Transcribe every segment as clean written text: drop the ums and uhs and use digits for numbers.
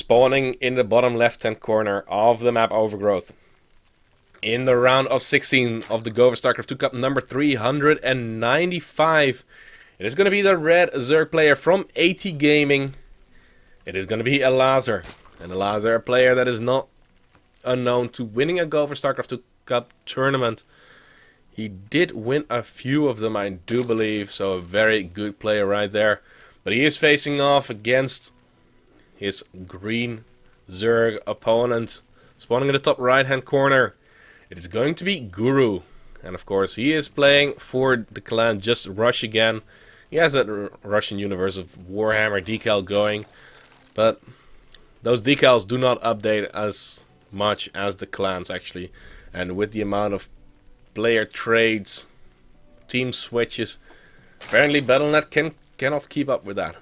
spawning in the bottom left-hand corner of the map Overgrowth. In the round of 16 of the Go4 Starcraft 2 Cup number 395. It is going to be the red Zerg player from AT Gaming. It is going to be Elazer. And Elazer, a player that is not unknown to winning a Go4 Starcraft 2 Cup tournament. He did win a few of them, I do believe, so a very good player right there. But he is facing off against his green Zerg opponent, spawning in the top right hand corner. It is going to be Guru, and of course he is playing for the clan Just Rush again. He has that Russian Universe of Warhammer decal going, but those decals do not update as much as the clans actually, and with the amount of player trades, team switches, apparently Battle.net cannot keep up with that.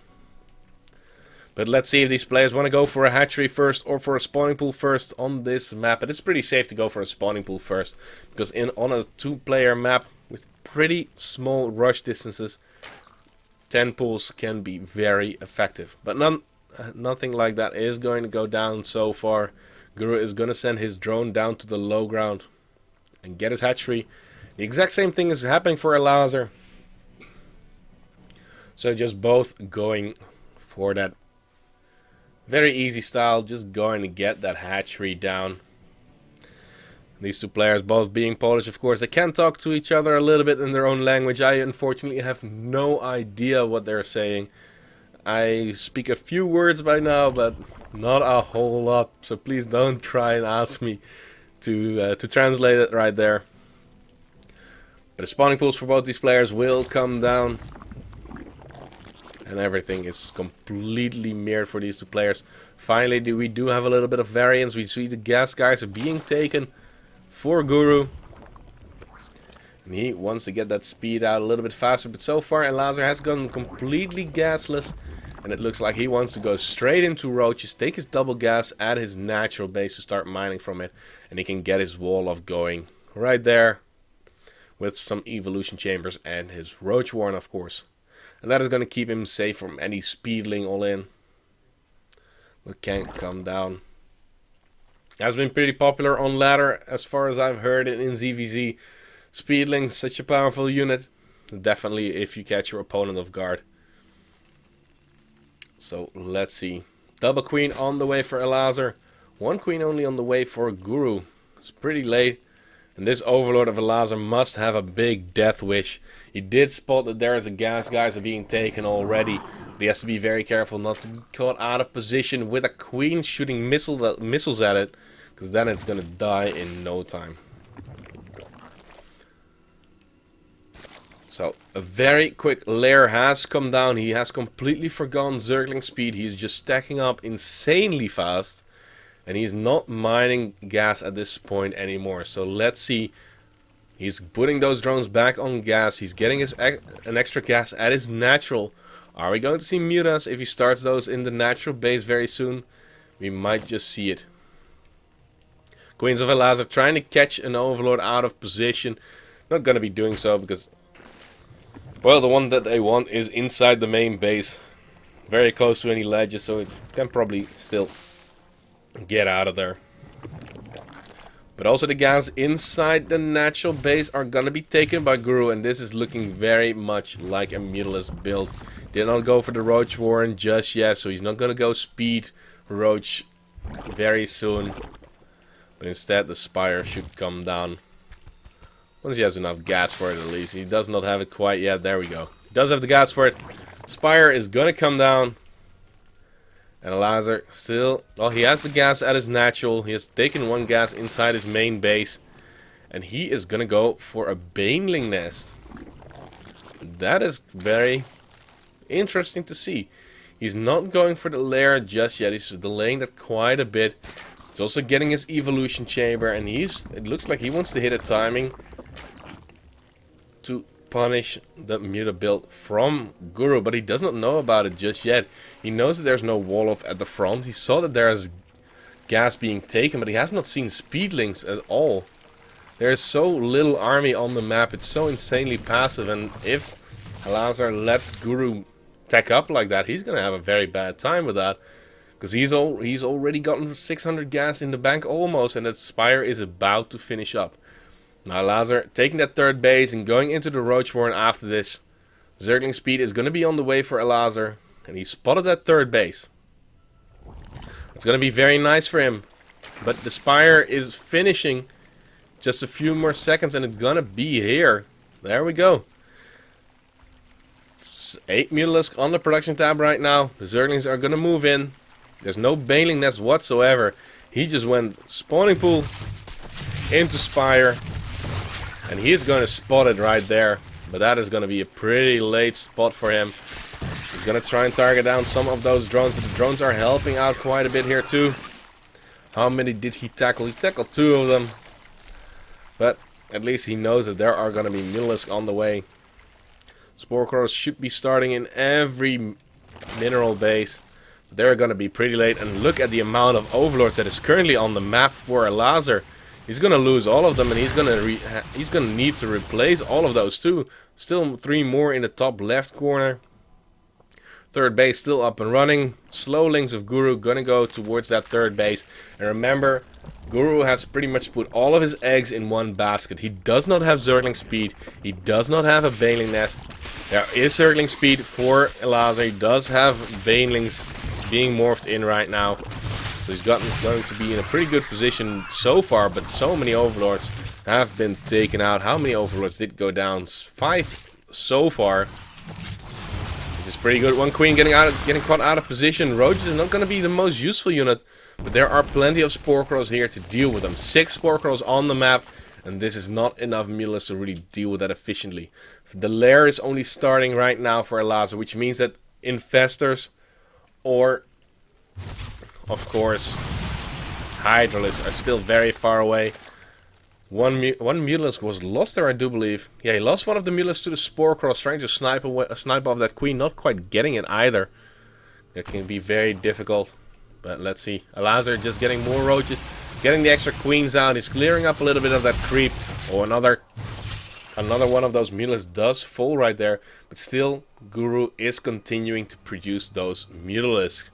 But let's see if these players want to go for a hatchery first or for a spawning pool first on this map. It is pretty safe to go for a spawning pool first, because on a 2-player map with pretty small rush distances, 10 pools can be very effective. But nothing like that is going to go down so far. Guru is going to send his drone down to the low ground and get his hatchery. The exact same thing is happening for Elazer. So just both going for that very easy style, just going to get that hatchery down. These two players, both being Polish, of course, they can talk to each other a little bit in their own language. I unfortunately have no idea what they're saying. I speak a few words by now, but not a whole lot. So please don't try and ask me to translate it right there. But the spawning pools for both these players will come down. And everything is completely mirrored for these two players. Finally, we do have a little bit of variance. We see the gas guys are being taken for Guru. And he wants to get that speed out a little bit faster. But so far, Elazer has gone completely gasless. And it looks like he wants to go straight into roaches, take his double gas at his natural base to start mining from it. And he can get his wall off going right there. With some evolution chambers and his roach warren, of course. And that is going to keep him safe from any speedling all in. That can't come down. Has been pretty popular on ladder as far as I've heard it in ZVZ. Speedling, such a powerful unit. Definitely if you catch your opponent off guard. So let's see. Double queen on the way for Elazer. One queen only on the way for Guru. It's pretty late. And this Overlord of Elazer must have a big death wish. He did spot that there is a gas guys are being taken already. But he has to be very careful not to be caught out of position with a queen shooting missiles at it. Because then it's going to die in no time. So a very quick lair has come down. He has completely forgotten Zergling speed. He is just stacking up insanely fast. And he's not mining gas at this point anymore. So let's see. He's putting those drones back on gas. He's getting an extra gas at his natural. Are we going to see mutas if he starts those in the natural base very soon? We might just see it. Queens of Elazer trying to catch an Overlord out of position. Not going to be doing so because, well, the one that they want is inside the main base. Very close to any ledges, so it can probably still get out of there. But also the gas inside the natural base are gonna be taken by Guru, and this is looking very much like a Mutalisk build. Did not go for the Roach Warren just yet, so he's not gonna go speed Roach very soon. But instead the Spire should come down. Once he has enough gas for it at least. He does not have it quite yet. There we go. He does have the gas for it. Spire is gonna come down. And Elazer still, well, he has the gas at his natural. He has taken one gas inside his main base. And he is going to go for a Baneling nest. That is very interesting to see. He's not going for the lair just yet. He's delaying that quite a bit. He's also getting his evolution chamber. And it looks like he wants to hit a timing to punish the Muta build from Guru, but he does not know about it just yet. He knows that there's no wall off at the front. He saw that there's gas being taken, but he has not seen speedlings at all. There's so little army on the map. It's so insanely passive, and if Elazer lets Guru tech up like that, he's gonna have a very bad time with that, Because he's already gotten 600 gas in the bank almost, and that Spire is about to finish up. Now Elazer taking that third base and going into the Roachborn after this. Zergling speed is going to be on the way for Elazer, and he spotted that third base. It's going to be very nice for him, but the Spire is finishing just a few more seconds, and it's going to be here. There we go. 8 Mutalisk on the production tab right now. The Zerglings are going to move in. There's no bailing nest whatsoever. He just went spawning pool into Spire. And he's going to spot it right there. But that is going to be a pretty late spot for him. He's going to try and target down some of those drones. But the drones are helping out quite a bit here too. How many did he tackle? He tackled 2 of them. But at least he knows that there are going to be Mutalisk on the way. Spore Crawlers should be starting in every mineral base. They're going to be pretty late, and look at the amount of Overlords that is currently on the map for Elazer. He's going to lose all of them, and he's going to need to replace all of those too. Still 3 more in the top left corner. Third base still up and running. Slow links of Guru going to go towards that third base. And remember, Guru has pretty much put all of his eggs in one basket. He does not have Zergling speed. He does not have a Baneling nest. There is Zergling speed for Elazer. He does have Banelings being morphed in right now. So he's going to be in a pretty good position so far, but so many Overlords have been taken out. How many Overlords did go down? 5 so far. Which is pretty good. 1 Queen getting caught out of position. Roaches is not going to be the most useful unit, but there are plenty of Spore Crawls here to deal with them. 6 Spore Crawls on the map, and this is not enough Mutalisk to really deal with that efficiently. The lair is only starting right now for Elazer, which means that Infestors or, of course, Hydralisks are still very far away. One Mutalisk was lost there, I do believe. Yeah, he lost one of the Mutalisks to the Spore Crawls, trying to snipe off that Queen, not quite getting it either. That can be very difficult. But let's see. Elazer just getting more roaches, getting the extra queens out. He's clearing up a little bit of that creep. Oh, another one of those Mutalisks does fall right there. But still, Guru is continuing to produce those Mutalisks.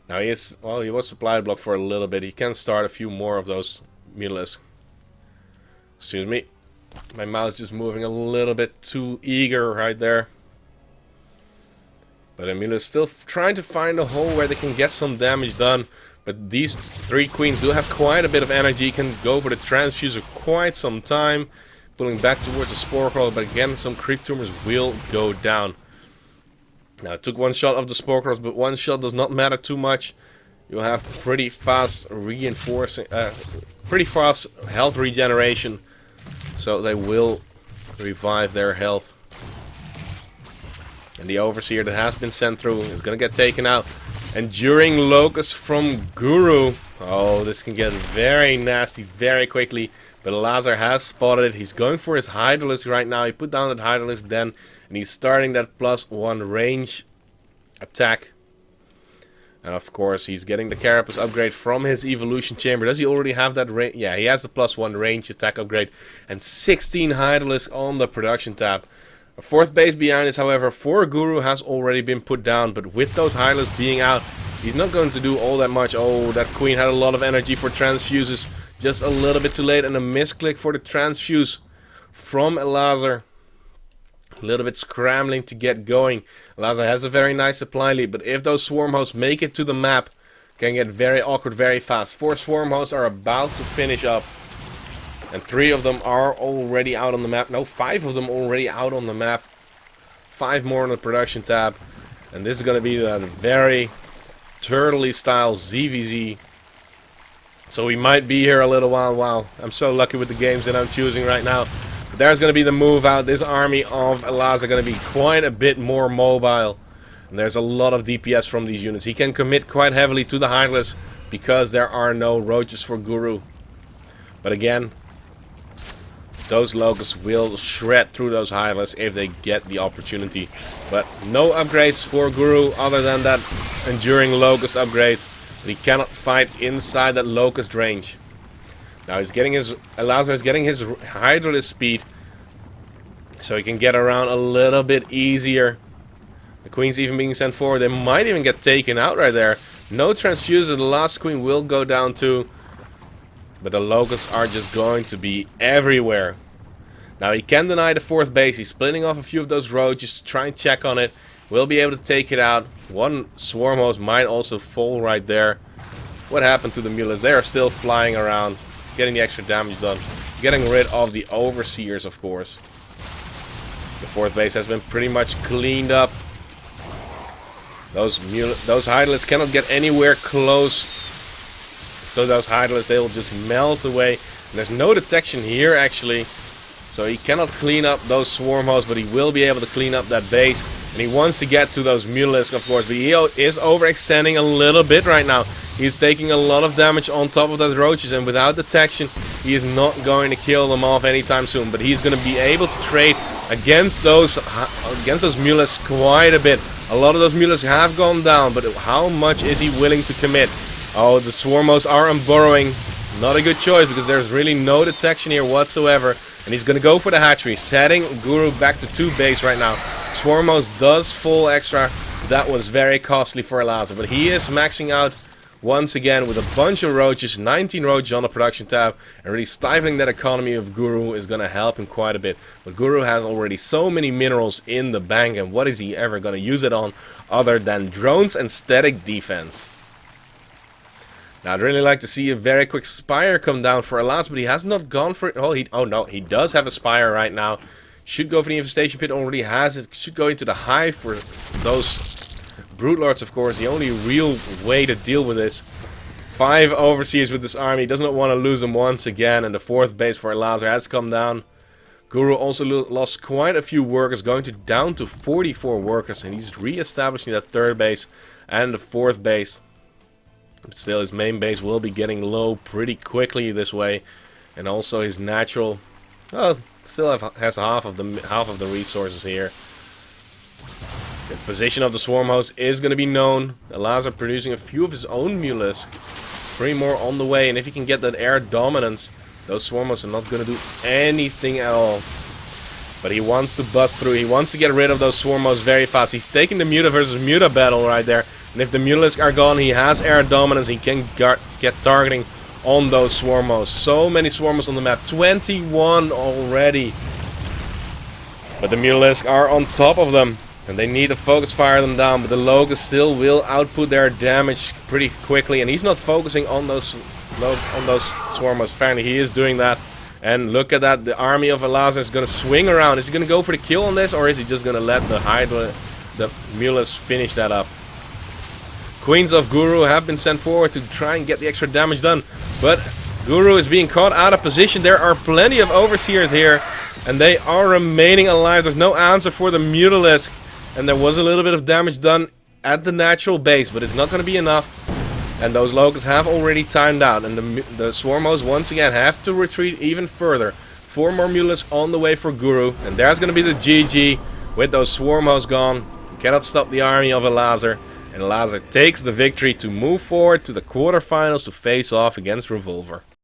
Now he was supply blocked for a little bit. He can start a few more of those Mutalisks. Excuse me. My mouse just moving a little bit too eager right there. But Emilio is still trying to find a hole where they can get some damage done. But these 3 queens do have quite a bit of energy. Can go for the transfuser quite some time. Pulling back towards the Spore Crawler. But again, some creep tumors will go down. Now, it took 1 shot of the Spore Crawlers, but 1 shot does not matter too much. You'll have pretty fast pretty fast health regeneration. So they will revive their health. And the Overseer that has been sent through is going to get taken out. Enduring Locust from Guru. Oh, this can get very nasty very quickly. But Elazer has spotted it. He's going for his Hydralisk right now. He put down that Hydralisk then. And he's starting that +1 range attack. And of course, he's getting the Carapace upgrade from his Evolution Chamber. Does he already have that range? Yeah, he has the +1 range attack upgrade. And 16 Hydralisk on the production tab. A 4th base behind is, however, for Guru has already been put down. But with those Hydralisks being out, he's not going to do all that much. Oh, that Queen had a lot of energy for transfuses. Just a little bit too late. And a misclick for the transfuse from Elazer. A little bit scrambling to get going. Elazer has a very nice supply lead, but if those swarm hosts make it to the map, can get very awkward very fast. 4 swarm hosts are about to finish up. And 3 of them are already out on the map. No, 5 of them already out on the map. 5 more on the production tab. And this is going to be that very turtley style ZVZ. So we might be here a little while. Wow, I'm so lucky with the games that I'm choosing right now. But there's going to be the move out. This army of Elazer going to be quite a bit more mobile. And there's a lot of DPS from these units. He can commit quite heavily to the Hydralisk because there are no roaches for Guru. But again, those Locusts will shred through those Hydralisks if they get the opportunity. But no upgrades for Guru other than that Enduring Locust upgrade. He cannot fight inside that Locust range. Now Elazer is getting his Hydralisk speed, so he can get around a little bit easier. The Queen's even being sent forward. They might even get taken out right there. No transfuser, the last queen will go down too. But the locusts are just going to be everywhere. Now he can deny the 4th base. He's splitting off a few of those roaches to try and check on it. Will be able to take it out. One swarm host might also fall right there. What happened to the mules? They are still flying around, getting the extra damage done. Getting rid of the overseers, of course. The 4th base has been pretty much cleaned up. Those Hydralisks cannot get anywhere close. So those Hydralisks, they will just melt away. And there's no detection here, actually. So he cannot clean up those swarm hosts, but he will be able to clean up that base. And he wants to get to those Mulisk, of course. But he is overextending a little bit right now. He's taking a lot of damage on top of those roaches. And without detection, he is not going to kill them off anytime soon. But he's going to be able to trade against those Mulisk quite a bit. A lot of those Mulisk have gone down. But how much is he willing to commit? Oh, the swarm hosts are unburrowing. Not a good choice because there's really no detection here whatsoever. And he's going to go for the hatchery, setting Guru back to 2 base right now. Swarm host does full extra. That was very costly for Elazer, but he is maxing out once again with a bunch of roaches, 19 roaches on the production tab, and really stifling that economy of Guru is going to help him quite a bit. But Guru has already so many minerals in the bank, and what is he ever going to use it on other than drones and static defense? Now, I'd really like to see a very quick Spire come down for Elazer, but he has not gone for it. Oh no, he does have a Spire right now. Should go for the Infestation Pit, already has it. Should go into the Hive for those Broodlords, of course. The only real way to deal with this. 5 Overseers with this army. He does not want to lose them once again, and the 4th base for Elazer has come down. Guru also lost quite a few workers, going down to 44 workers, and he's re-establishing that 3rd base and the 4th base. But still, his main base will be getting low pretty quickly this way, and also his natural, well, still has half of the resources here. The position of the swarm host is going to be known. Elazer producing a few of his own Mulisk, 3 more on the way, and if he can get that air dominance, those swarm hosts are not going to do anything at all. But he wants to bust through. He wants to get rid of those swarm hosts very fast. He's taking the Muta versus Muta battle right there. And if the Mutalisk are gone, he has air dominance. He can get targeting on those swarm hosts. So many swarm hosts on the map. 21 already. But the Mutalisk are on top of them. And they need to focus fire them down. But the Locust still will output their damage pretty quickly. And he's not focusing on those swarm hosts. Apparently he is doing that. And look at that, the army of Elazer is going to swing around. Is he going to go for the kill on this, or is he just going to let the Mulisk finish that up? Queens of Guru have been sent forward to try and get the extra damage done. But Guru is being caught out of position. There are plenty of Overseers here, and they are remaining alive. There's no answer for the Mutalisk. And there was a little bit of damage done at the natural base, but it's not going to be enough. And those Locusts have already timed out, and the Swarm hosts once again have to retreat even further. 4 more Mutalisks on the way for Guru, and there's going to be the GG with those Swarm hosts gone. Cannot stop the army of Elazer, and Elazer takes the victory to move forward to the quarterfinals to face off against Revolver.